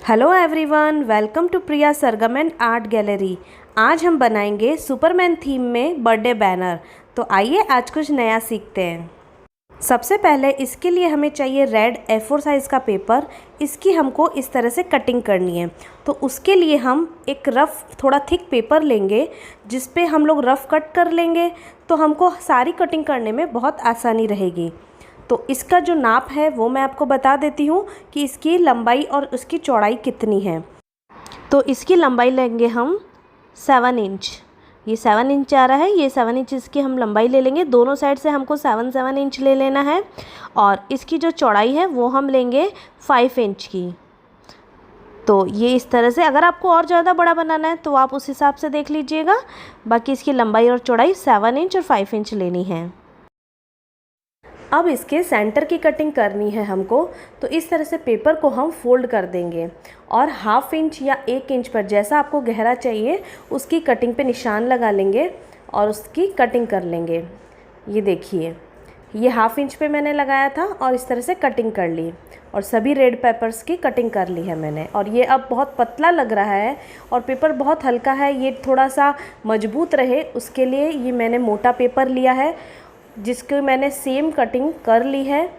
Hello everyone, welcome to Priya Sargam and art gallery. आज हम बनाएंगे सुपरमैन थीम में बर्थडे बैनर। तो आइए आज कुछ नया सीखते हैं। सबसे पहले इसके लिए हमें चाहिए रेड A4 साइज़ का पेपर। इसकी हमको इस तरह से कटिंग करनी है। तो उसके लिए हम एक रफ़ थोड़ा थिक पेपर लेंगे जिस पे हम लोग रफ़ कट कर लेंगे, तो हमको सारी कटिंग करने में बहुत आसानी रहेगी। तो इसका जो नाप है वो मैं आपको बता देती हूँ कि इसकी लंबाई और उसकी चौड़ाई कितनी है। तो इसकी लंबाई लेंगे हम 7 इंच। ये 7 इंच आ रहा है, ये 7 इंच इसकी हम लंबाई ले लेंगे। दोनों साइड से हमको 7 इंच ले लेना है। और इसकी जो चौड़ाई है वो हम लेंगे 5 इंच की। तो ये इस तरह से, अगर आपको और ज़्यादा बड़ा बनाना है तो आप उस हिसाब से देख लीजिएगा। बाकी इसकी लंबाई और चौड़ाई 7 इंच और 5 इंच लेनी है। अब इसके सेंटर की कटिंग करनी है हमको। तो इस तरह से पेपर को हम फोल्ड कर देंगे और 1/2 इंच या 1 इंच पर, जैसा आपको गहरा चाहिए उसकी कटिंग पे निशान लगा लेंगे और उसकी कटिंग कर लेंगे। ये देखिए, ये 1/2 इंच पे मैंने लगाया था और इस तरह से कटिंग कर ली और सभी रेड पेपर्स की कटिंग कर ली है मैंने। और ये अब बहुत पतला लग रहा है और पेपर बहुत हल्का है। ये थोड़ा सा मजबूत रहे उसके लिए ये मैंने मोटा पेपर लिया है, जिसकी मैंने सेम कटिंग कर ली है।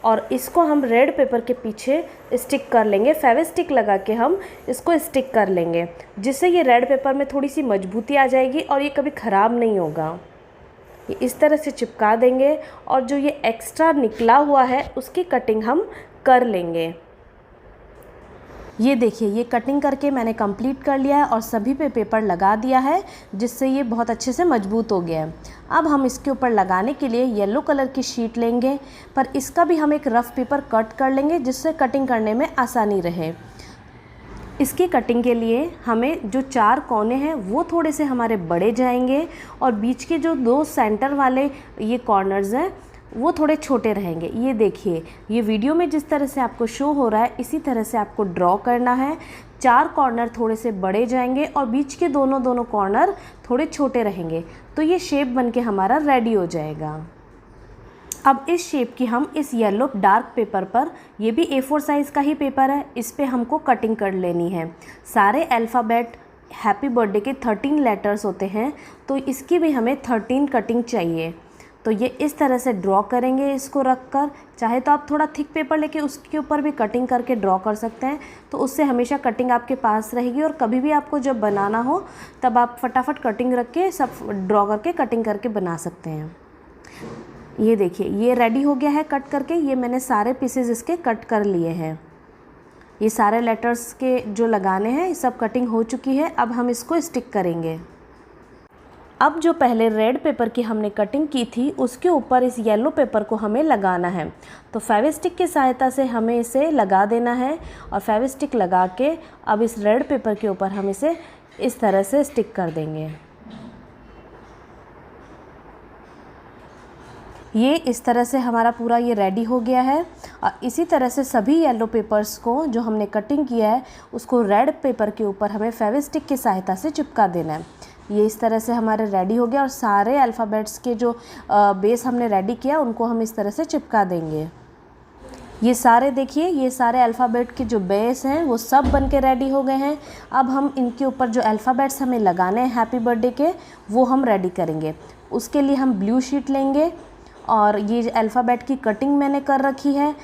और इसको हम रेड पेपर के पीछे स्टिक कर लेंगे। फेविस्टिक लगा के हम इसको स्टिक कर लेंगे, जिससे ये रेड पेपर में थोड़ी सी मजबूती आ जाएगी और ये कभी ख़राब नहीं होगा। ये इस तरह से चिपका देंगे और जो ये एक्स्ट्रा निकला हुआ है उसकी कटिंग हम कर लेंगे। ये देखिए, ये कटिंग करके मैंने कंप्लीट कर लिया है और सभी पे पेपर लगा दिया है, जिससे ये बहुत अच्छे से मजबूत हो गया है। अब हम इसके ऊपर लगाने के लिए येलो कलर की शीट लेंगे, पर इसका भी हम एक रफ़ पेपर कट कर लेंगे जिससे कटिंग करने में आसानी रहे। इसकी कटिंग के लिए हमें जो 4 कोने हैं वो थोड़े से हमारे बड़े जाएंगे और बीच के जो 2 सेंटर वाले ये कॉर्नर्स हैं वो थोड़े छोटे रहेंगे। ये देखिए, ये वीडियो में जिस तरह से आपको शो हो रहा है इसी तरह से आपको ड्रॉ करना है। 4 कॉर्नर थोड़े से बड़े जाएंगे और बीच के दोनों कॉर्नर थोड़े छोटे रहेंगे। तो ये शेप बनके हमारा रेडी हो जाएगा। अब इस शेप की हम इस येलो डार्क पेपर पर, ये भी A4 साइज़ का ही पेपर है, इस पे हमको कटिंग कर लेनी है। सारे अल्फ़ाबेट हैप्पी बर्थडे के 13 लेटर्स होते हैं, तो इसकी भी हमें 13 कटिंग चाहिए। तो ये इस तरह से ड्रॉ करेंगे इसको रख कर। चाहे तो आप थोड़ा थिक पेपर लेके उसके ऊपर भी कटिंग करके ड्रॉ कर सकते हैं, तो उससे हमेशा कटिंग आपके पास रहेगी और कभी भी आपको जब बनाना हो तब आप फटाफट कटिंग रख के सब ड्रॉ करके कटिंग करके बना सकते हैं। ये देखिए, ये रेडी हो गया है कट करके। ये मैंने सारे पीसेज इसके कट कर लिए हैं। ये सारे लेटर्स के जो लगाने हैं ये सब कटिंग हो चुकी है। अब हम इसको स्टिक करेंगे। अब जो पहले रेड पेपर की हमने कटिंग की थी उसके ऊपर इस येलो पेपर को हमें लगाना है। तो फेविस्टिक की सहायता से हमें इसे लगा देना है और फेविस्टिक लगा के अब इस रेड पेपर के ऊपर हम इसे इस तरह से स्टिक कर देंगे। ये इस तरह से हमारा पूरा ये रेडी हो गया है। और इसी तरह से सभी येलो पेपर्स को जो हमने कटिंग किया है उसको रेड पेपर के ऊपर हमें फेविस्टिक की सहायता से चिपका देना है। ये इस तरह से हमारे रेडी हो गया और सारे अल्फ़ाबेट्स के जो बेस हमने रेडी किया उनको हम इस तरह से चिपका देंगे। ये सारे देखिए, ये सारे अल्फ़ाबेट के जो बेस हैं वो सब बन के रेडी हो गए हैं। अब हम इनके ऊपर जो अल्फ़ाबेट्स हमें लगाने हैं हैप्पी बर्थडे के, वो हम रेडी करेंगे। उसके लिए हम ब्लू शीट लेंगे और ये अल्फ़ाबेट की कटिंग मैंने कर रखी है।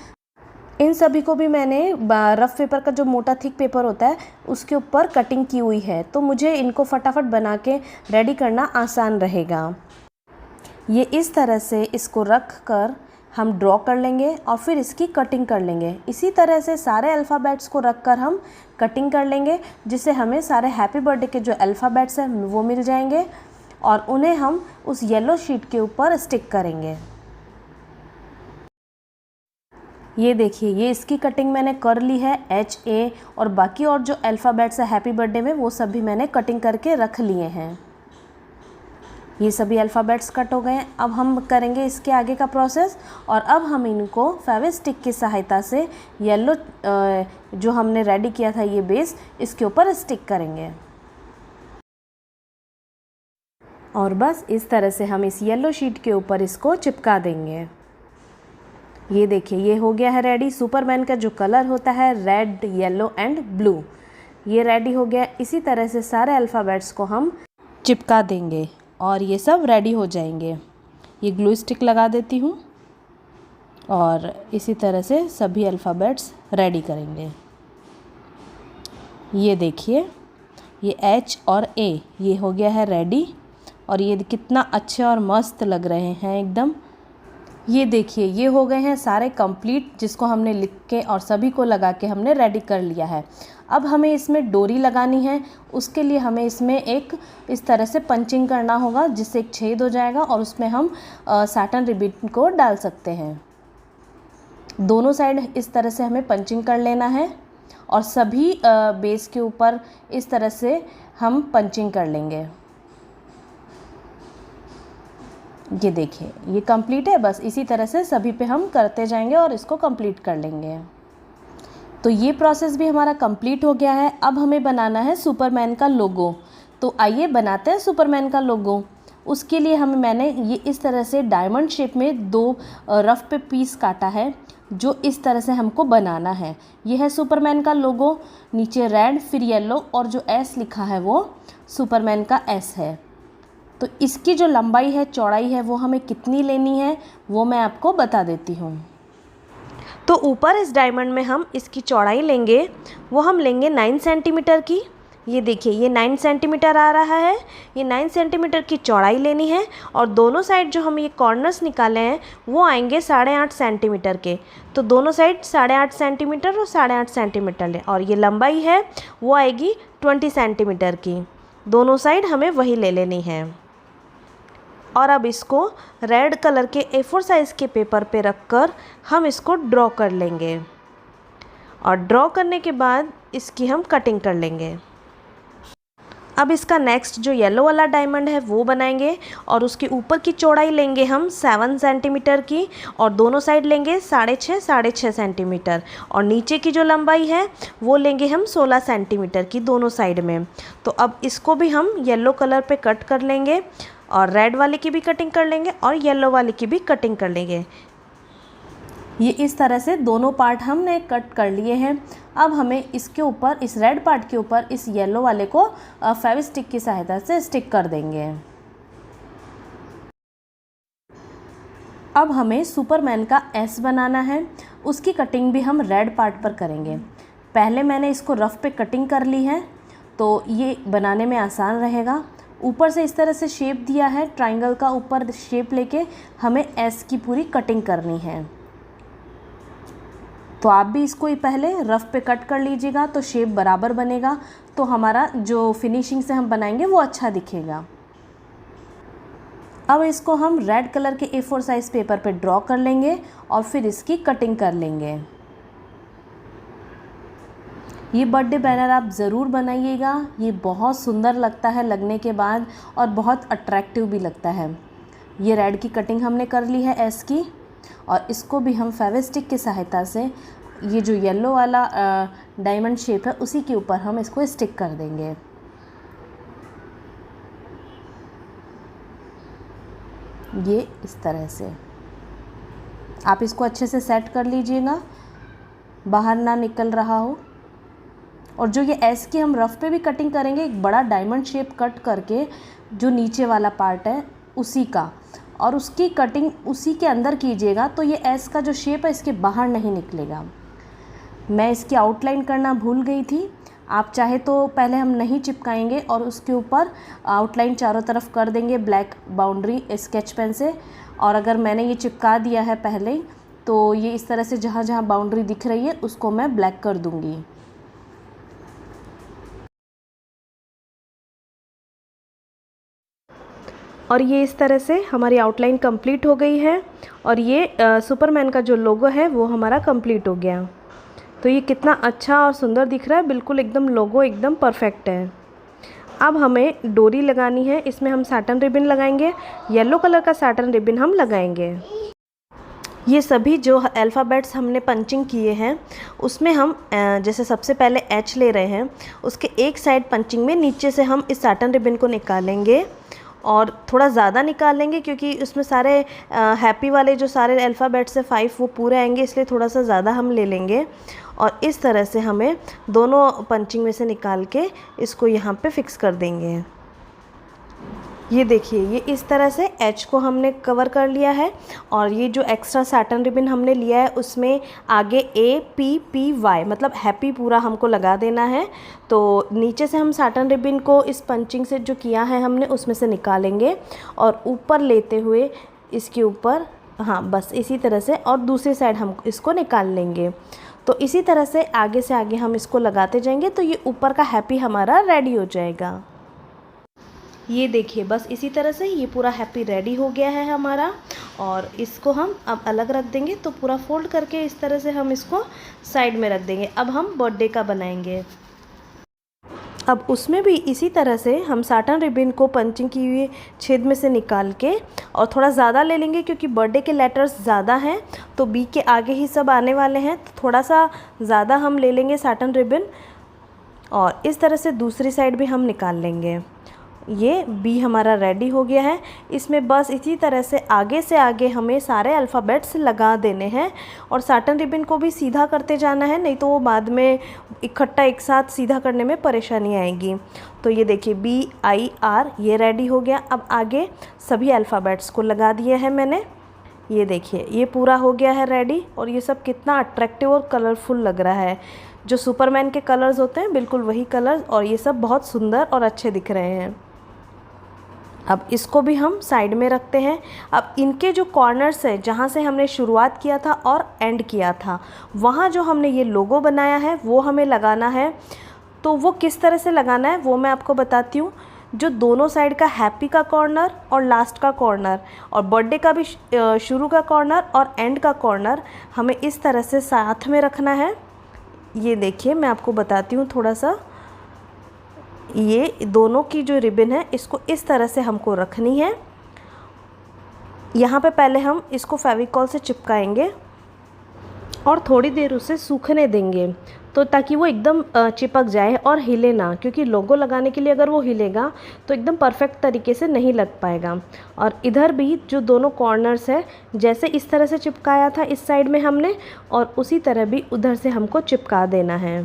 इन सभी को भी मैंने रफ़ पेपर का जो मोटा थिक पेपर होता है उसके ऊपर कटिंग की हुई है, तो मुझे इनको फटाफट बना के रेडी करना आसान रहेगा। ये इस तरह से इसको रख कर हम ड्रॉ कर लेंगे और फिर इसकी कटिंग कर लेंगे। इसी तरह से सारे अल्फ़ाबेट्स को रख कर हम कटिंग कर लेंगे, जिससे हमें सारे हैप्पी बर्थडे के जो अल्फ़ाबेट्स हैं वो मिल जाएंगे और उन्हें हम उस येलो शीट के ऊपर स्टिक करेंगे। ये देखिए, ये इसकी कटिंग मैंने कर ली है HA, और बाकी और जो अल्फ़ाबेट्स है हैप्पी बर्थडे में वो सभी मैंने कटिंग करके रख लिए हैं। ये सभी अल्फ़ाबेट्स कट हो गए हैं। अब हम करेंगे इसके आगे का प्रोसेस और अब हम इनको फेविस्टिक की सहायता से येलो जो हमने रेडी किया था ये बेस, इसके ऊपर स्टिक करेंगे। और बस इस तरह से हम इस येलो शीट के ऊपर इसको चिपका देंगे। ये देखिए ये हो गया है रेडी। सुपरमैन का जो कलर होता है रेड, येलो एंड ब्लू, ये रेडी हो गया। इसी तरह से सारे अल्फ़ाबेट्स को हम चिपका देंगे और ये सब रेडी हो जाएंगे। ये ग्लू स्टिक लगा देती हूँ और इसी तरह से सभी अल्फ़ाबेट्स रेडी करेंगे। ये देखिए ये H और A ये हो गया है रेडी और ये कितना अच्छे और मस्त लग रहे हैं एकदम। ये देखिए ये हो गए हैं सारे कंप्लीट, जिसको हमने लिख के और सभी को लगा के हमने रेडी कर लिया है। अब हमें इसमें डोरी लगानी है। उसके लिए हमें इसमें एक इस तरह से पंचिंग करना होगा जिससे एक छेद हो जाएगा और उसमें हम साटन रिबन को डाल सकते हैं। दोनों साइड इस तरह से हमें पंचिंग कर लेना है और सभी बेस के ऊपर इस तरह से हम पंचिंग कर लेंगे। ये देखिए ये कंप्लीट है। बस इसी तरह से सभी पे हम करते जाएंगे और इसको कंप्लीट कर लेंगे। तो ये प्रोसेस भी हमारा कंप्लीट हो गया है। अब हमें बनाना है सुपरमैन का लोगो। तो आइए बनाते हैं सुपरमैन का लोगो। उसके लिए मैंने ये इस तरह से डायमंड शेप में 2 रफ पे पीस काटा है जो इस तरह से हमको बनाना है। ये है सुपरमैन का लोगो। नीचे रेड फिर येलो और जो एस लिखा है वो सुपरमैन का एस है। तो इसकी जो लंबाई है चौड़ाई है वो हमें कितनी लेनी है वो मैं आपको बता देती हूँ। तो ऊपर इस डायमंड में हम इसकी चौड़ाई लेंगे, वो हम लेंगे 9 सेंटीमीटर की। ये देखिए ये 9 सेंटीमीटर आ रहा है। ये 9 सेंटीमीटर की चौड़ाई लेनी है और दोनों साइड जो हम ये कॉर्नर्स निकाले हैं वो आएंगे 8.5 सेंटीमीटर के। तो दोनों साइड 8.5 सेंटीमीटर और 8.5 सेंटीमीटर लें और ये लंबाई है वो आएगी 20 सेंटीमीटर की। दोनों साइड हमें वही ले लेनी है। और अब इसको रेड कलर के A4 साइज़ के पेपर पे रखकर हम इसको ड्रॉ कर लेंगे और ड्रॉ करने के बाद इसकी हम कटिंग कर लेंगे। अब इसका नेक्स्ट जो येलो वाला डायमंड है वो बनाएंगे और उसके ऊपर की चौड़ाई लेंगे हम 7 सेंटीमीटर की और दोनों साइड लेंगे 6.5 सेंटीमीटर और नीचे की जो लंबाई है वो लेंगे हम 16 सेंटीमीटर की दोनों साइड में। तो अब इसको भी हम येलो कलर पे कट कर लेंगे और रेड वाले की भी कटिंग कर लेंगे और येलो वाले की भी कटिंग कर लेंगे। ये इस तरह से दोनों पार्ट हमने कट कर लिए हैं। अब हमें इसके ऊपर इस रेड पार्ट के ऊपर इस येलो वाले को फेविस्टिक की सहायता से स्टिक कर देंगे। अब हमें सुपरमैन का एस बनाना है। उसकी कटिंग भी हम रेड पार्ट पर करेंगे। पहले मैंने इसको रफ पे कटिंग कर ली है तो ये बनाने में आसान रहेगा। ऊपर से इस तरह से शेप दिया है ट्रायंगल का, ऊपर शेप लेके हमें एस की पूरी कटिंग करनी है। तो आप भी इसको पहले रफ पे कट कर लीजिएगा तो शेप बराबर बनेगा, तो हमारा जो फिनिशिंग से हम बनाएंगे वो अच्छा दिखेगा। अब इसको हम रेड कलर के A4 साइज़ पेपर पे ड्रॉ कर लेंगे और फिर इसकी कटिंग कर लेंगे। ये बर्थडे बैनर आप ज़रूर बनाइएगा। ये बहुत सुंदर लगता है लगने के बाद और बहुत अट्रैक्टिव भी लगता है। ये रेड की कटिंग हमने कर ली है एस की और इसको भी हम फेविस्टिक की सहायता से ये जो येलो वाला डायमंड शेप है उसी के ऊपर हम इसको स्टिक कर देंगे। ये इस तरह से आप इसको अच्छे से सेट कर लीजिएगा, बाहर ना निकल रहा हो। और जो ये एस की हम रफ पे भी कटिंग करेंगे, एक बड़ा डायमंड शेप कट करके जो नीचे वाला पार्ट है उसी का, और उसकी कटिंग उसी के अंदर कीजिएगा तो ये एस का जो शेप है इसके बाहर नहीं निकलेगा। मैं इसकी आउटलाइन करना भूल गई थी। आप चाहे तो पहले हम नहीं चिपकाएंगे और उसके ऊपर आउटलाइन चारों तरफ कर देंगे ब्लैक बाउंड्री स्केच पेन से। और अगर मैंने ये चिपका दिया है पहले ही तो ये इस तरह से जहाँ जहाँ बाउंड्री दिख रही है उसको मैं ब्लैक कर दूँगी। और ये इस तरह से हमारी आउटलाइन कंप्लीट हो गई है और ये सुपरमैन का जो लोगो है वो हमारा कंप्लीट हो गया। तो ये कितना अच्छा और सुंदर दिख रहा है, बिल्कुल एकदम लोगो एकदम परफेक्ट है। अब हमें डोरी लगानी है। इसमें हम साटन रिबन लगाएंगे, येलो कलर का साटन रिबन हम लगाएंगे। ये सभी जो अल्फ़ाबेट्स हमने पंचिंग किए हैं उसमें हम जैसे सबसे पहले एच ले रहे हैं, उसके एक साइड पंचिंग में नीचे से हम इस साटन रिबन को निकालेंगे और थोड़ा ज़्यादा निकाल लेंगे क्योंकि उसमें सारे हैप्पी वाले जो सारे अल्फ़ाबेट्स है 5 वो पूरे आएंगे, इसलिए थोड़ा सा ज़्यादा हम ले लेंगे। और इस तरह से हमें दोनों पंचिंग में से निकाल के इसको यहाँ पे फिक्स कर देंगे। ये देखिए, ये इस तरह से एच को हमने कवर कर लिया है और ये जो एक्स्ट्रा सैटिन रिबन हमने लिया है उसमें आगे APPY मतलब हैप्पी पूरा हमको लगा देना है। तो नीचे से हम सैटिन रिबन को इस पंचिंग से जो किया है हमने उसमें से निकालेंगे और ऊपर लेते हुए इसके ऊपर, हाँ बस इसी तरह से, और दूसरी साइड हम इसको निकाल लेंगे। तो इसी तरह से आगे हम इसको लगाते जाएंगे तो ये ऊपर का हैप्पी हमारा रेडी हो जाएगा। ये देखिए, बस इसी तरह से ये पूरा हैप्पी रेडी हो गया है हमारा। और इसको हम अब अलग रख देंगे। तो पूरा फोल्ड करके इस तरह से हम इसको साइड में रख देंगे। अब हम बर्थडे का बनाएंगे। अब उसमें भी इसी तरह से हम सैटिन रिबन को पंचिंग की हुई छेद में से निकाल के और थोड़ा ज़्यादा ले लेंगे क्योंकि बर्थडे के लेटर्स ज़्यादा हैं तो बी के आगे ही सब आने वाले हैं, तो थोड़ा सा ज़्यादा हम ले लेंगे सैटिन रिबन और इस तरह से दूसरी साइड भी हम निकाल लेंगे। ये बी हमारा रेडी हो गया है। इसमें बस इसी तरह से आगे हमें सारे अल्फ़ाबेट्स लगा देने हैं और सैटिन रिबन को भी सीधा करते जाना है, नहीं तो वो बाद में इकट्ठा एक साथ सीधा करने में परेशानी आएगी। तो ये देखिए BIR ये रेडी हो गया। अब आगे सभी अल्फ़ाबेट्स को लगा दिया है मैंने। ये देखिए, ये पूरा हो गया है रेडी और ये सब कितना अट्रैक्टिव और कलरफुल लग रहा है। जो सुपरमैन के कलर्स होते हैं बिल्कुल वही कलर्स, और ये सब बहुत सुंदर और अच्छे दिख रहे हैं। अब इसको भी हम साइड में रखते हैं। अब इनके जो कॉर्नर्स है जहाँ से हमने शुरुआत किया था और एंड किया था, वहाँ जो हमने ये लोगो बनाया है वो हमें लगाना है। तो वो किस तरह से लगाना है वो मैं आपको बताती हूँ। जो दोनों साइड का हैप्पी का कॉर्नर और लास्ट का कॉर्नर और बर्थडे का भी शुरू का कॉर्नर और एंड का कॉर्नर हमें इस तरह से साथ में रखना है। ये देखिए, मैं आपको बताती हूँ थोड़ा सा। ये दोनों की जो रिबन है इसको इस तरह से हमको रखनी है। यहाँ पे पहले हम इसको फेविकॉल से चिपकाएंगे और थोड़ी देर उसे सूखने देंगे तो ताकि वो एकदम चिपक जाए और हिले ना, क्योंकि लोगो लगाने के लिए अगर वो हिलेगा तो एकदम परफेक्ट तरीके से नहीं लग पाएगा। और इधर भी जो दोनों कॉर्नर्स है जैसे इस तरह से चिपकाया था इस साइड में हमने, और उसी तरह भी उधर से हमको चिपका देना है।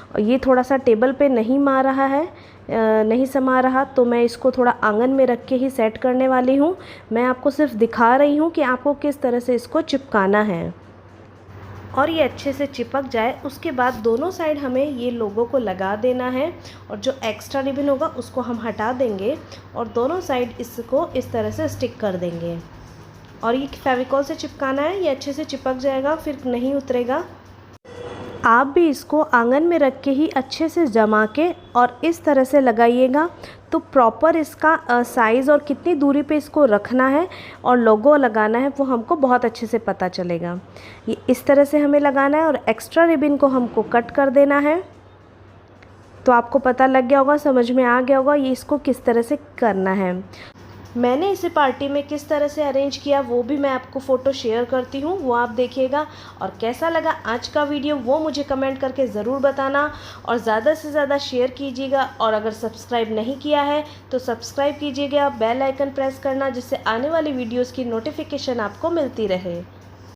और ये थोड़ा सा टेबल पे नहीं मार रहा है, नहीं समा रहा, तो मैं इसको थोड़ा आंगन में रख के ही सेट करने वाली हूँ। मैं आपको सिर्फ दिखा रही हूँ कि आपको किस तरह से इसको चिपकाना है। और ये अच्छे से चिपक जाए उसके बाद दोनों साइड हमें ये लोगो को लगा देना है और जो एक्स्ट्रा रिबन होगा उसको हम हटा देंगे और दोनों साइड इसको इस तरह से स्टिक कर देंगे। और ये फेविकॉल से चिपकाना है, ये अच्छे से चिपक जाएगा, फिर नहीं उतरेगा। आप भी इसको आंगन में रख के ही अच्छे से जमा के और इस तरह से लगाइएगा तो प्रॉपर इसका साइज़ और कितनी दूरी पे इसको रखना है और लोगो लगाना है वो हमको बहुत अच्छे से पता चलेगा। ये इस तरह से हमें लगाना है और एक्स्ट्रा रिबन को हमको कट कर देना है। तो आपको पता लग गया होगा, समझ में आ गया होगा ये इसको किस तरह से करना है। मैंने इसे पार्टी में किस तरह से अरेंज किया वो भी मैं आपको फ़ोटो शेयर करती हूँ, वो आप देखिएगा। और कैसा लगा आज का वीडियो वो मुझे कमेंट करके ज़रूर बताना और ज़्यादा से ज़्यादा शेयर कीजिएगा। और अगर सब्सक्राइब नहीं किया है तो सब्सक्राइब कीजिएगा, बेल आइकन प्रेस करना जिससे आने वाली वीडियोज़ की नोटिफिकेशन आपको मिलती रहे।